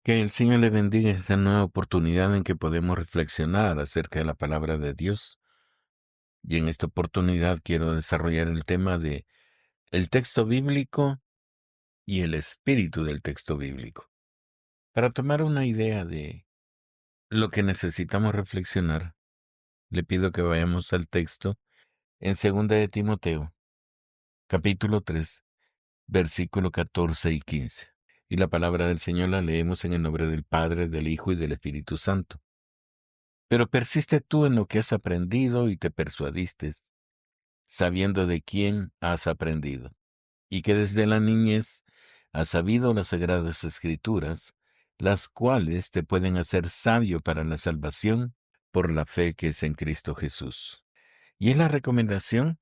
Que el Señor le bendiga esta nueva oportunidad en que podemos reflexionar acerca de la palabra de Dios. Y en esta oportunidad quiero desarrollar el tema de el texto bíblico y el espíritu del texto bíblico. Para tomar una idea de lo que necesitamos reflexionar, le pido que vayamos al texto en 2 de Timoteo, capítulo 3, versículo 14 y 15. Y la palabra del Señor la leemos en el nombre del Padre, del Hijo y del Espíritu Santo. Pero persiste tú en lo que has aprendido y te persuadiste, sabiendo de quién has aprendido, y que desde la niñez has sabido las sagradas Escrituras, las cuales te pueden hacer sabio para la salvación por la fe que es en Cristo Jesús. Y es la recomendación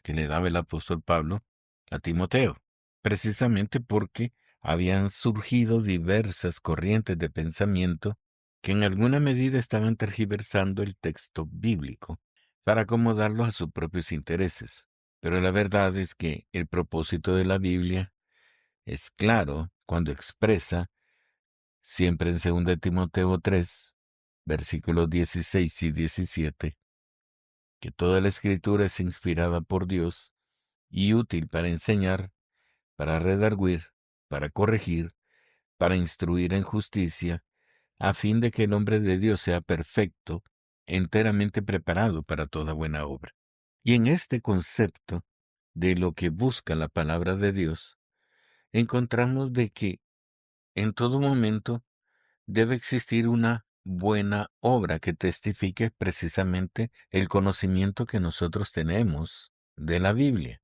que le daba el apóstol Pablo a Timoteo, precisamente porque habían surgido diversas corrientes de pensamiento que en alguna medida estaban tergiversando el texto bíblico para acomodarlo a sus propios intereses. Pero la verdad es que el propósito de la Biblia es claro cuando expresa, siempre en 2 Timoteo 3, versículos 16 y 17, que toda la escritura es inspirada por Dios y útil para enseñar, para redarguir, para corregir, para instruir en justicia, a fin de que el hombre de Dios sea perfecto, enteramente preparado para toda buena obra. Y en este concepto de lo que busca la palabra de Dios, encontramos de que en todo momento debe existir una buena obra que testifique precisamente el conocimiento que nosotros tenemos de la Biblia.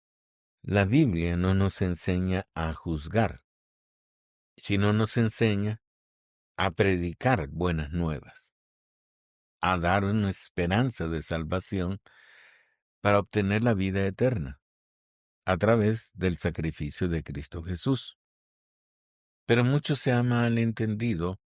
La Biblia no nos enseña a juzgar, sino nos enseña a predicar buenas nuevas, a dar una esperanza de salvación para obtener la vida eterna a través del sacrificio de Cristo Jesús. Pero mucho se ha malentendido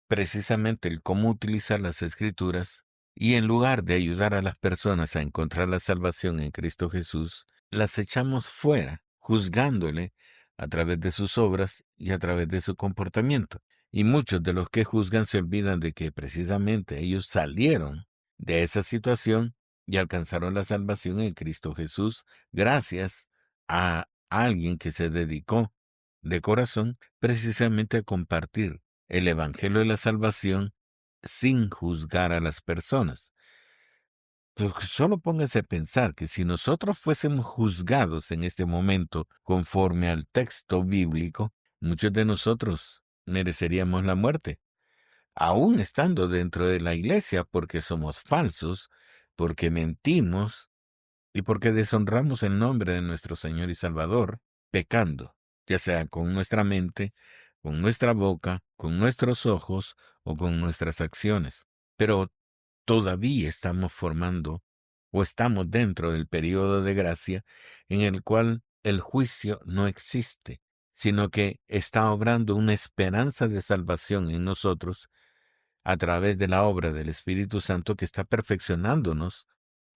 precisamente el cómo utilizar las Escrituras, y en lugar de ayudar a las personas a encontrar la salvación en Cristo Jesús, las echamos fuera, juzgándole a través de sus obras y a través de su comportamiento. Y muchos de los que juzgan se olvidan de que precisamente ellos salieron de esa situación y alcanzaron la salvación en Cristo Jesús gracias a alguien que se dedicó de corazón precisamente a compartir el Evangelio de la salvación sin juzgar a las personas. Pero que solo póngase a pensar que si nosotros fuésemos juzgados en este momento conforme al texto bíblico, muchos de nosotros mereceríamos la muerte, aún estando dentro de la iglesia, porque somos falsos, porque mentimos y porque deshonramos el nombre de nuestro Señor y Salvador, pecando, ya sea con nuestra mente, con nuestra boca, con nuestros ojos o con nuestras acciones. Pero todavía estamos formando o estamos dentro del periodo de gracia en el cual el juicio no existe, sino que está obrando una esperanza de salvación en nosotros a través de la obra del Espíritu Santo que está perfeccionándonos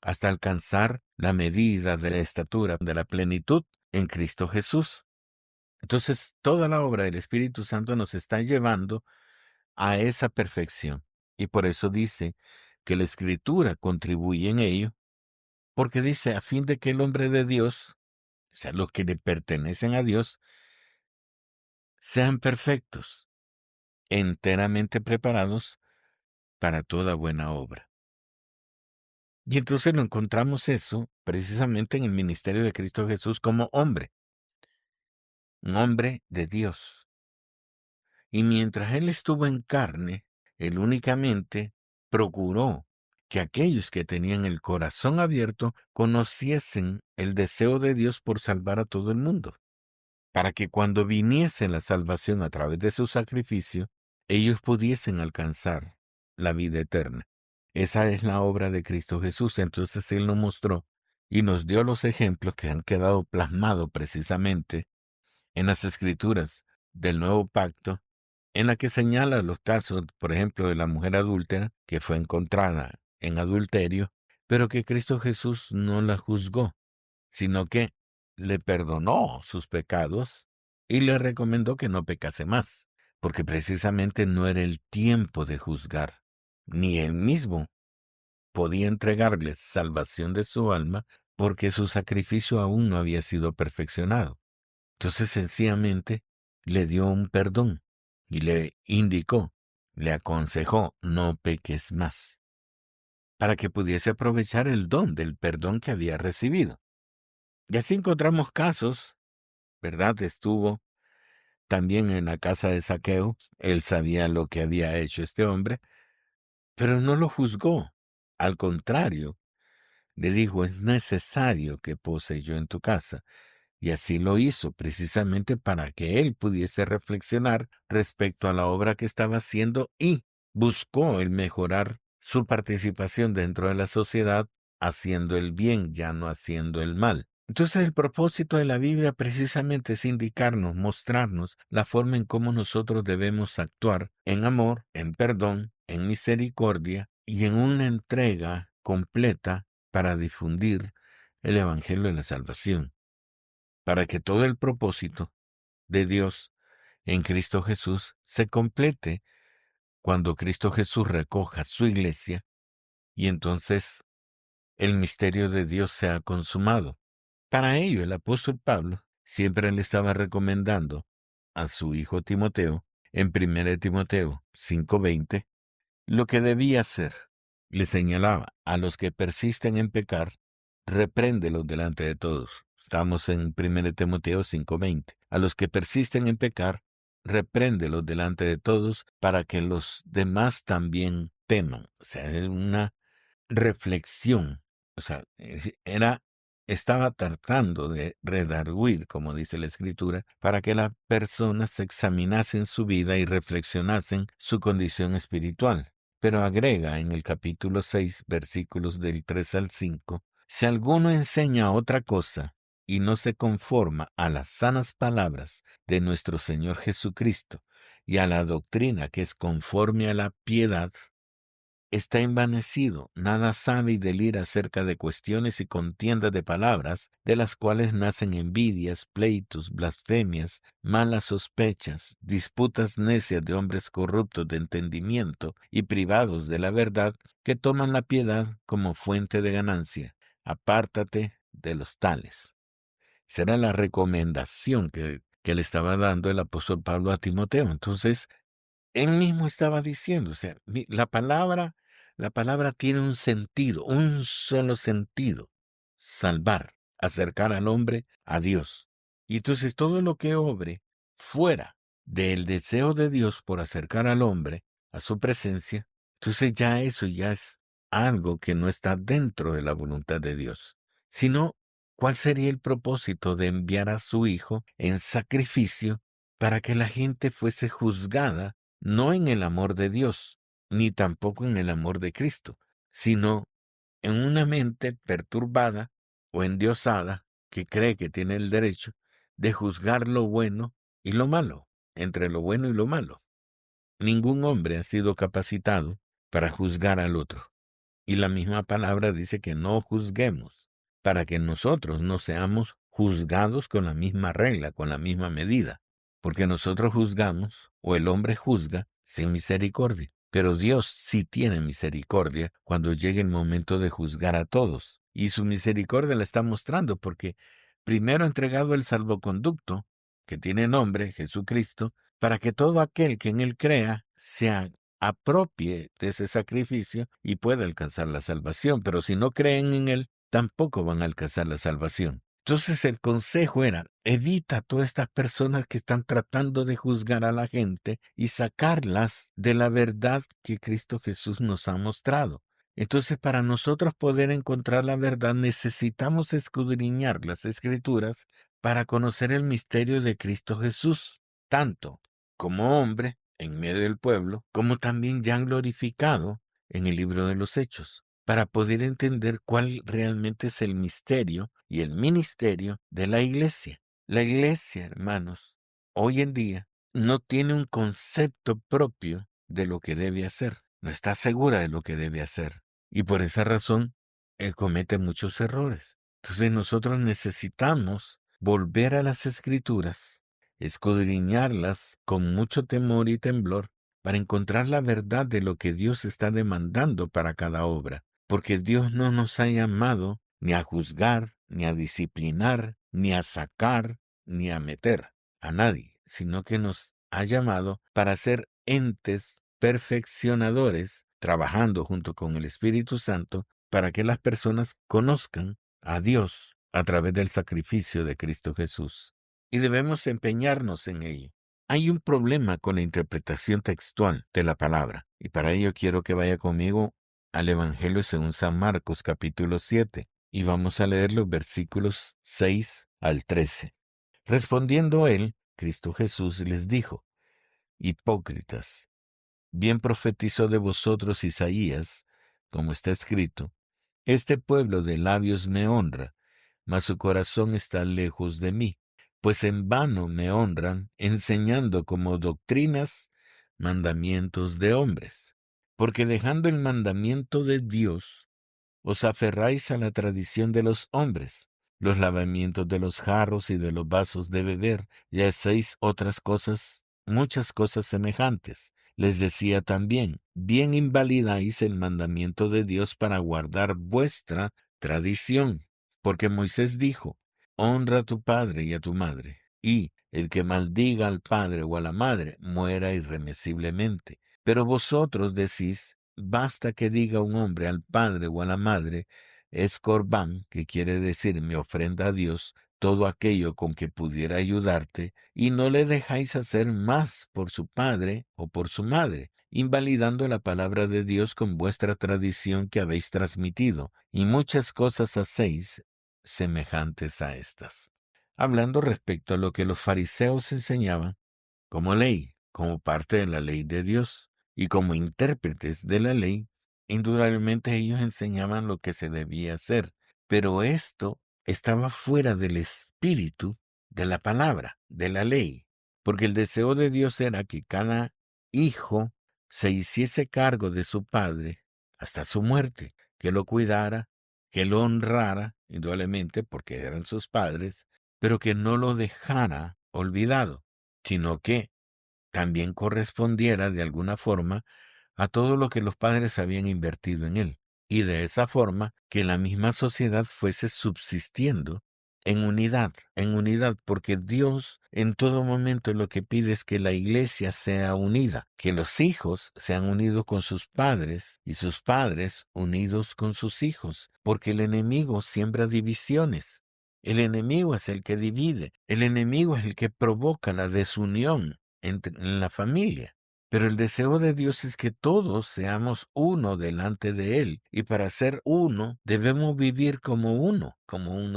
hasta alcanzar la medida de la estatura de la plenitud en Cristo Jesús. Entonces, toda la obra del Espíritu Santo nos está llevando a esa perfección. Y por eso dice que la Escritura contribuye en ello, porque dice a fin de que el hombre de Dios, o sea, los que le pertenecen a Dios, sean perfectos, enteramente preparados para toda buena obra. Y entonces lo encontramos eso precisamente en el ministerio de Cristo Jesús como hombre, un hombre de Dios. Y mientras Él estuvo en carne, Él únicamente procuró que aquellos que tenían el corazón abierto conociesen el deseo de Dios por salvar a todo el mundo, para que cuando viniese la salvación a través de su sacrificio, ellos pudiesen alcanzar la vida eterna. Esa es la obra de Cristo Jesús. Entonces Él nos mostró y nos dio los ejemplos que han quedado plasmados precisamente en las Escrituras del Nuevo Pacto, en la que señala los casos, por ejemplo, de la mujer adúltera, que fue encontrada en adulterio, pero que Cristo Jesús no la juzgó, sino que le perdonó sus pecados y le recomendó que no pecase más, porque precisamente no era el tiempo de juzgar, ni él mismo podía entregarles salvación de su alma, porque su sacrificio aún no había sido perfeccionado. Entonces sencillamente le dio un perdón y le indicó, le aconsejó, no peques más, para que pudiese aprovechar el don del perdón que había recibido. Y así encontramos casos, ¿verdad? Estuvo también en la casa de Zaqueo, él sabía lo que había hecho este hombre, pero no lo juzgó. Al contrario, le dijo, es necesario que pose yo en tu casa. Y así lo hizo, precisamente para que él pudiese reflexionar respecto a la obra que estaba haciendo y buscó el mejorar su participación dentro de la sociedad, haciendo el bien, ya no haciendo el mal. Entonces el propósito de la Biblia precisamente es indicarnos, mostrarnos la forma en cómo nosotros debemos actuar en amor, en perdón, en misericordia y en una entrega completa para difundir el Evangelio de la salvación, para que todo el propósito de Dios en Cristo Jesús se complete cuando Cristo Jesús recoja su iglesia y entonces el misterio de Dios sea consumado. Para ello, el apóstol Pablo siempre le estaba recomendando a su hijo Timoteo, en 1 Timoteo 5:20, lo que debía hacer. Le señalaba, a los que persisten en pecar, repréndelos delante de todos. Estamos en 1 Timoteo 5:20. A los que persisten en pecar, repréndelos delante de todos para que los demás también teman. O sea, es una reflexión. O sea, estaba tratando de redarguir, como dice la Escritura, para que las personas examinasen su vida y reflexionasen su condición espiritual. Pero agrega en el capítulo 6, versículos del 3 al 5, si alguno enseña otra cosa y no se conforma a las sanas palabras de nuestro Señor Jesucristo y a la doctrina que es conforme a la piedad, está envanecido, nada sabe y delira acerca de cuestiones y contiendas de palabras, de las cuales nacen envidias, pleitos, blasfemias, malas sospechas, disputas necias de hombres corruptos de entendimiento y privados de la verdad, que toman la piedad como fuente de ganancia. Apártate de los tales. Será la recomendación que le estaba dando el apóstol Pablo a Timoteo. Entonces, él mismo estaba diciendo, o sea, la palabra tiene un sentido, un solo sentido: salvar, acercar al hombre a Dios. Y entonces todo lo que obre fuera del deseo de Dios por acercar al hombre a su presencia, entonces ya eso ya es algo que no está dentro de la voluntad de Dios. Sino, ¿cuál sería el propósito de enviar a su Hijo en sacrificio para que la gente fuese juzgada no en el amor de Dios, ni tampoco en el amor de Cristo, sino en una mente perturbada o endiosada que cree que tiene el derecho de juzgar lo bueno y lo malo, entre lo bueno y lo malo? Ningún hombre ha sido capacitado para juzgar al otro. Y la misma palabra dice que no juzguemos, para que nosotros no seamos juzgados con la misma regla, con la misma medida. Porque nosotros juzgamos, o el hombre juzga, sin misericordia. Pero Dios sí tiene misericordia cuando llegue el momento de juzgar a todos. Y su misericordia la está mostrando porque primero ha entregado el salvoconducto, que tiene nombre, Jesucristo, para que todo aquel que en él crea se apropie de ese sacrificio y pueda alcanzar la salvación. Pero si no creen en él, tampoco van a alcanzar la salvación. Entonces el consejo era, evita a todas estas personas que están tratando de juzgar a la gente y sacarlas de la verdad que Cristo Jesús nos ha mostrado. Entonces, para nosotros poder encontrar la verdad, necesitamos escudriñar las Escrituras para conocer el misterio de Cristo Jesús, tanto como hombre en medio del pueblo, como también ya glorificado en el libro de los Hechos, para poder entender cuál realmente es el misterio y el ministerio de la iglesia. La iglesia, hermanos, hoy en día no tiene un concepto propio de lo que debe hacer, no está segura de lo que debe hacer, y por esa razón comete muchos errores. Entonces nosotros necesitamos volver a las Escrituras escudriñarlas con mucho temor y temblor para encontrar la verdad de lo que Dios está demandando para cada obra, porque Dios no nos ha llamado ni a juzgar, ni a disciplinar, ni a sacar, ni a meter a nadie, sino que nos ha llamado para ser entes perfeccionadores, trabajando junto con el Espíritu Santo para que las personas conozcan a Dios a través del sacrificio de Cristo Jesús. Y debemos empeñarnos en ello. Hay un problema con la interpretación textual de la palabra, y para ello quiero que vaya conmigo al Evangelio según San Marcos capítulo 7, y vamos a leer los versículos 6 al 13. Respondiendo él, Cristo Jesús les dijo: Hipócritas, bien profetizó de vosotros Isaías, como está escrito: Este pueblo de labios me honra, mas su corazón está lejos de mí, pues en vano me honran, enseñando como doctrinas mandamientos de hombres. Porque dejando el mandamiento de Dios, os aferráis a la tradición de los hombres, los lavamientos de los jarros y de los vasos de beber, y hacéis otras cosas, muchas cosas semejantes. Les decía también: bien invalidáis el mandamiento de Dios para guardar vuestra tradición. Porque Moisés dijo: honra a tu padre y a tu madre, y el que maldiga al padre o a la madre muera irremisiblemente. Pero vosotros decís: basta que diga un hombre al padre o a la madre, es corbán, que quiere decir mi ofrenda a Dios, todo aquello con que pudiera ayudarte, y no le dejáis hacer más por su padre o por su madre, invalidando la palabra de Dios con vuestra tradición que habéis transmitido, y muchas cosas hacéis semejantes a estas. Hablando respecto a lo que los fariseos enseñaban como ley, como parte de la ley de Dios, y como intérpretes de la ley, indudablemente ellos enseñaban lo que se debía hacer, pero esto estaba fuera del espíritu de la palabra, de la ley, porque el deseo de Dios era que cada hijo se hiciese cargo de su padre hasta su muerte, que lo cuidara, que lo honrara, indudablemente porque eran sus padres, pero que no lo dejara olvidado, sino que también correspondiera de alguna forma a todo lo que los padres habían invertido en él, y de esa forma que la misma sociedad fuese subsistiendo en unidad, porque Dios en todo momento lo que pide es que la iglesia sea unida, que los hijos sean unidos con sus padres y sus padres unidos con sus hijos, porque el enemigo siembra divisiones. El enemigo es el que divide, el enemigo es el que provoca la desunión en la familia. Pero el deseo de Dios es que todos seamos uno delante de Él, y para ser uno debemos vivir como uno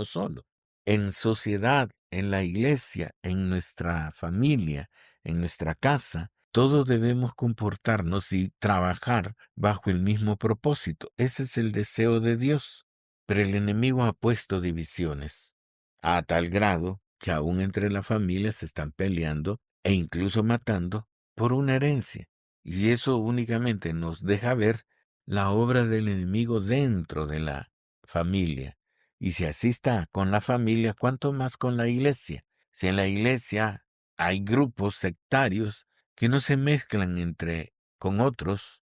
solo. En sociedad, en la iglesia, en nuestra familia, en nuestra casa, todos debemos comportarnos y trabajar bajo el mismo propósito. Ese es el deseo de Dios. Pero el enemigo ha puesto divisiones a tal grado que aún entre la familia se están peleando e incluso matando por una herencia. Y eso únicamente nos deja ver la obra del enemigo dentro de la familia. Y si así está con la familia, ¿cuánto más con la iglesia? Si en la iglesia hay grupos sectarios que no se mezclan con otros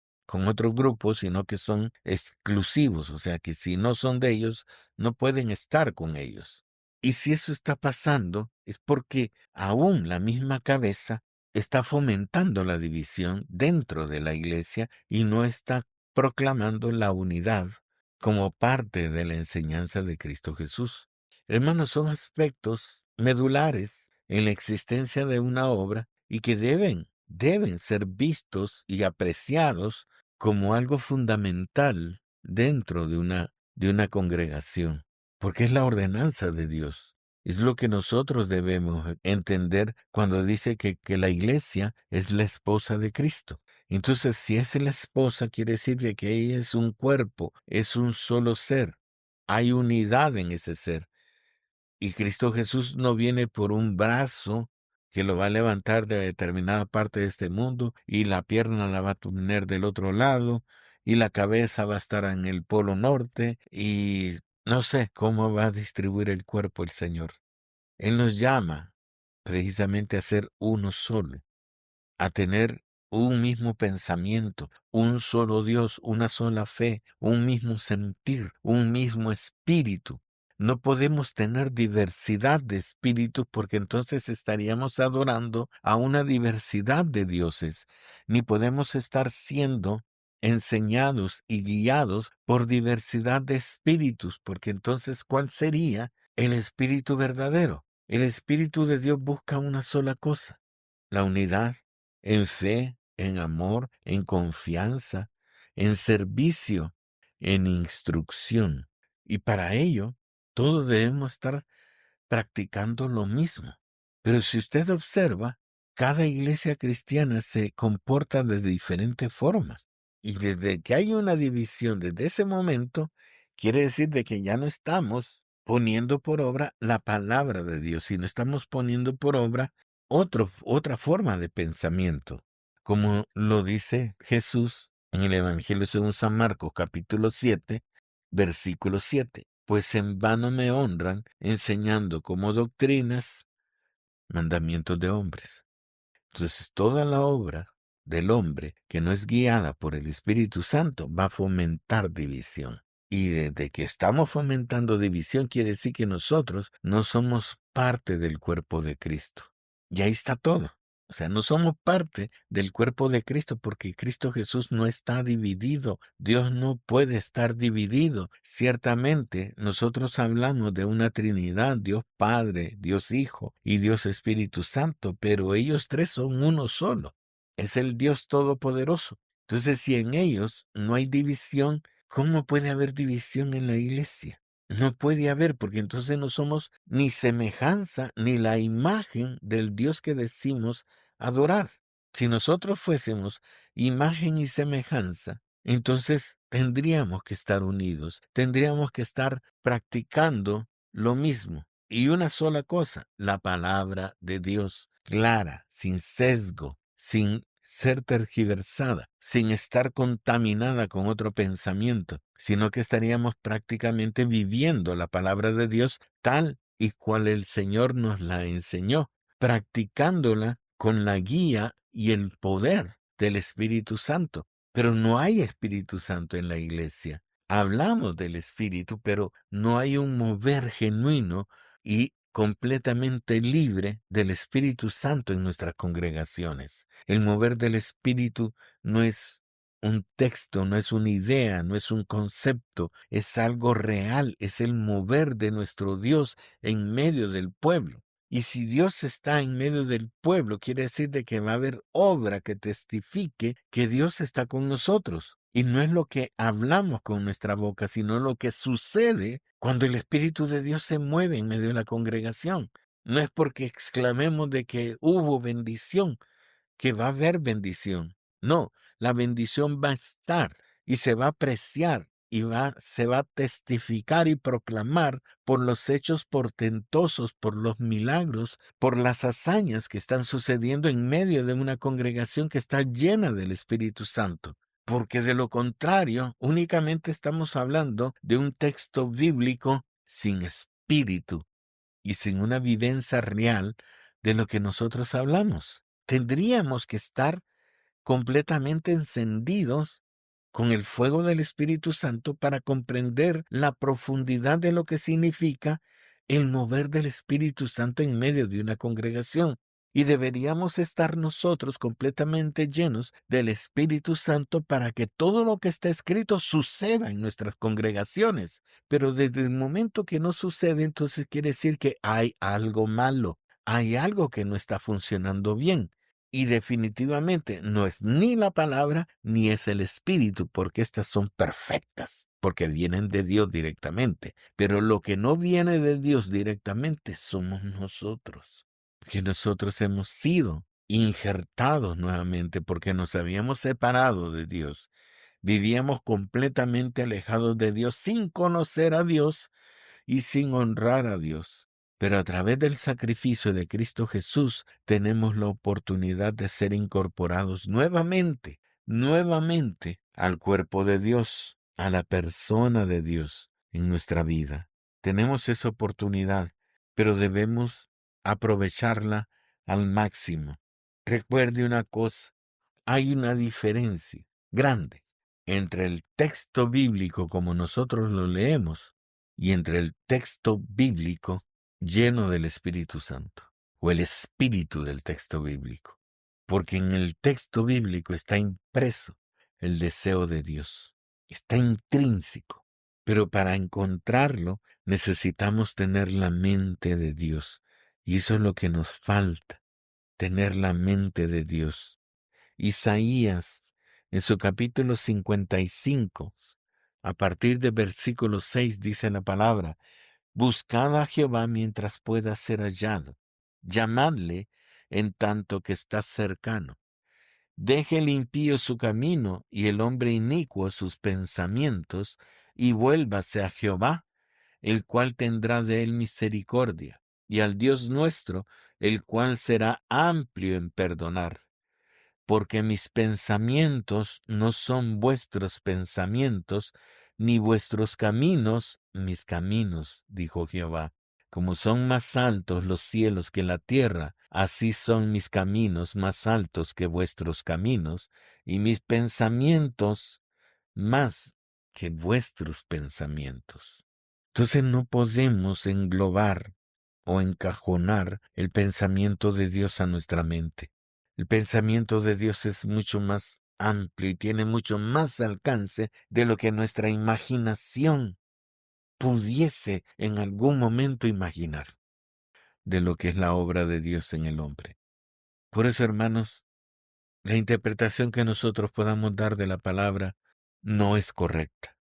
grupos, sino que son exclusivos, o sea que si no son de ellos, no pueden estar con ellos. Y si eso está pasando, es porque aún la misma cabeza está fomentando la división dentro de la iglesia y no está proclamando la unidad como parte de la enseñanza de Cristo Jesús. Hermanos, son aspectos medulares en la existencia de una obra y que deben ser vistos y apreciados como algo fundamental dentro de una congregación, porque es la ordenanza de Dios. Es lo que nosotros debemos entender cuando dice que la iglesia es la esposa de Cristo. Entonces, si es la esposa, quiere decir de que ella es un cuerpo, es un solo ser. Hay unidad en ese ser. Y Cristo Jesús no viene por un brazo que lo va a levantar de determinada parte de este mundo y la pierna la va a tener del otro lado y la cabeza va a estar en el polo norte y no sé cómo va a distribuir el cuerpo el Señor. Él nos llama precisamente a ser uno solo, a tener un mismo pensamiento, un solo Dios, una sola fe, un mismo sentir, un mismo espíritu. No podemos tener diversidad de espíritus porque entonces estaríamos adorando a una diversidad de dioses, ni podemos estar siendo enseñados y guiados por diversidad de espíritus, porque entonces ¿cuál sería el espíritu verdadero? El espíritu de Dios busca una sola cosa, la unidad en fe, en amor, en confianza, en servicio, en instrucción. Y para ello, todos debemos estar practicando lo mismo. Pero si usted observa, cada iglesia cristiana se comporta de diferentes formas. Y desde que hay una división desde ese momento, quiere decir de que ya no estamos poniendo por obra la palabra de Dios, sino estamos poniendo por obra otra forma de pensamiento. Como lo dice Jesús en el Evangelio según San Marcos, capítulo 7, versículo 7. Pues en vano me honran enseñando como doctrinas mandamientos de hombres. Entonces toda la obra del hombre que no es guiada por el Espíritu Santo va a fomentar división. Y desde que estamos fomentando división quiere decir que nosotros no somos parte del cuerpo de Cristo. Y ahí está todo. O sea, no somos parte del cuerpo de Cristo porque Cristo Jesús no está dividido. Dios no puede estar dividido. Ciertamente, nosotros hablamos de una Trinidad, Dios Padre, Dios Hijo y Dios Espíritu Santo, pero ellos tres son uno solo. Es el Dios Todopoderoso. Entonces, si en ellos no hay división, ¿cómo puede haber división en la iglesia? No puede haber, porque entonces no somos ni semejanza ni la imagen del Dios que decimos adorar. Si nosotros fuésemos imagen y semejanza, entonces tendríamos que estar unidos, tendríamos que estar practicando lo mismo. Y una sola cosa, la palabra de Dios, clara, sin sesgo, sin ser tergiversada, sin estar contaminada con otro pensamiento, sino que estaríamos prácticamente viviendo la palabra de Dios tal y cual el Señor nos la enseñó, practicándola con la guía y el poder del Espíritu Santo. Pero no hay Espíritu Santo en la iglesia. Hablamos del Espíritu, pero no hay un mover genuino y completamente libre del Espíritu Santo en nuestras congregaciones. El mover del Espíritu no es un texto, no es una idea, no es un concepto, es algo real, es el mover de nuestro Dios en medio del pueblo. Y si Dios está en medio del pueblo, quiere decir de que va a haber obra que testifique que Dios está con nosotros. Y no es lo que hablamos con nuestra boca, sino lo que sucede cuando el Espíritu de Dios se mueve en medio de la congregación. No es porque exclamemos de que hubo bendición, que va a haber bendición. No, la bendición va a estar y se va a apreciar y se va a testificar y proclamar por los hechos portentosos, por los milagros, por las hazañas que están sucediendo en medio de una congregación que está llena del Espíritu Santo. Porque de lo contrario, únicamente estamos hablando de un texto bíblico sin espíritu y sin una vivencia real de lo que nosotros hablamos. Tendríamos que estar completamente encendidos con el fuego del Espíritu Santo para comprender la profundidad de lo que significa el mover del Espíritu Santo en medio de una congregación. Y deberíamos estar nosotros completamente llenos del Espíritu Santo para que todo lo que está escrito suceda en nuestras congregaciones. Pero desde el momento que no sucede, entonces quiere decir que hay algo malo, hay algo que no está funcionando bien. Y definitivamente no es ni la palabra ni es el espíritu, porque estas son perfectas, porque vienen de Dios directamente. Pero lo que no viene de Dios directamente somos nosotros, porque nosotros hemos sido injertados nuevamente, porque nos habíamos separado de Dios. Vivíamos completamente alejados de Dios sin conocer a Dios y sin honrar a Dios. Pero a través del sacrificio de Cristo Jesús tenemos la oportunidad de ser incorporados nuevamente al cuerpo de Dios, a la persona de Dios en nuestra vida. Tenemos esa oportunidad, pero debemos aprovecharla al máximo. Recuerde una cosa, hay una diferencia grande entre el texto bíblico como nosotros lo leemos y entre el texto bíblico lleno del Espíritu Santo o el espíritu del texto bíblico. Porque en el texto bíblico está impreso el deseo de Dios, está intrínseco. Pero para encontrarlo necesitamos tener la mente de Dios. Y eso es lo que nos falta, tener la mente de Dios. Isaías, en su capítulo 55, a partir de versículo 6, dice la palabra: Buscad a Jehová mientras pueda ser hallado, llamadle en tanto que está cercano. Deje el impío su camino y el hombre inicuo sus pensamientos, y vuélvase a Jehová, el cual tendrá de él misericordia, y al Dios nuestro, el cual será amplio en perdonar. Porque mis pensamientos no son vuestros pensamientos, ni vuestros caminos mis caminos, dijo Jehová. Como son más altos los cielos que la tierra, así son mis caminos más altos que vuestros caminos, y mis pensamientos más que vuestros pensamientos. Entonces no podemos englobar o encajonar el pensamiento de Dios a nuestra mente. El pensamiento de Dios es mucho más amplio y tiene mucho más alcance de lo que nuestra imaginación pudiese en algún momento imaginar de lo que es la obra de Dios en el hombre. Por eso, hermanos, la interpretación que nosotros podamos dar de la palabra no es correcta.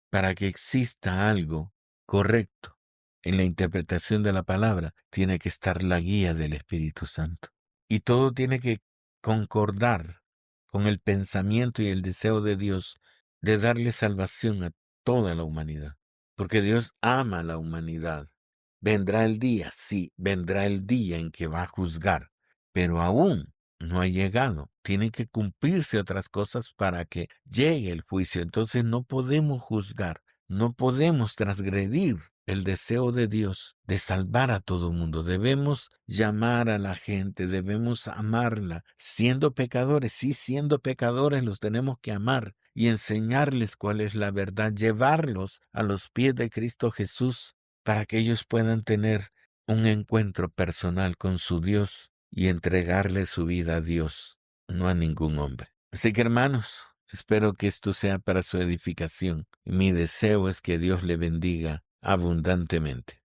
Para que exista algo correcto en la interpretación de la palabra, tiene que estar la guía del Espíritu Santo. Y todo tiene que concordar con el pensamiento y el deseo de Dios de darle salvación a toda la humanidad. Porque Dios ama a la humanidad. Vendrá el día, sí, vendrá el día en que va a juzgar, pero aún no ha llegado. Tienen que cumplirse otras cosas para que llegue el juicio. Entonces no podemos juzgar, no podemos transgredir el deseo de Dios de salvar a todo mundo. Debemos llamar a la gente, debemos amarla. Siendo pecadores, sí, siendo pecadores los tenemos que amar y enseñarles cuál es la verdad, llevarlos a los pies de Cristo Jesús para que ellos puedan tener un encuentro personal con su Dios y entregarle su vida a Dios, no a ningún hombre. Así que, hermanos, espero que esto sea para su edificación. Mi deseo es que Dios le bendiga abundantemente.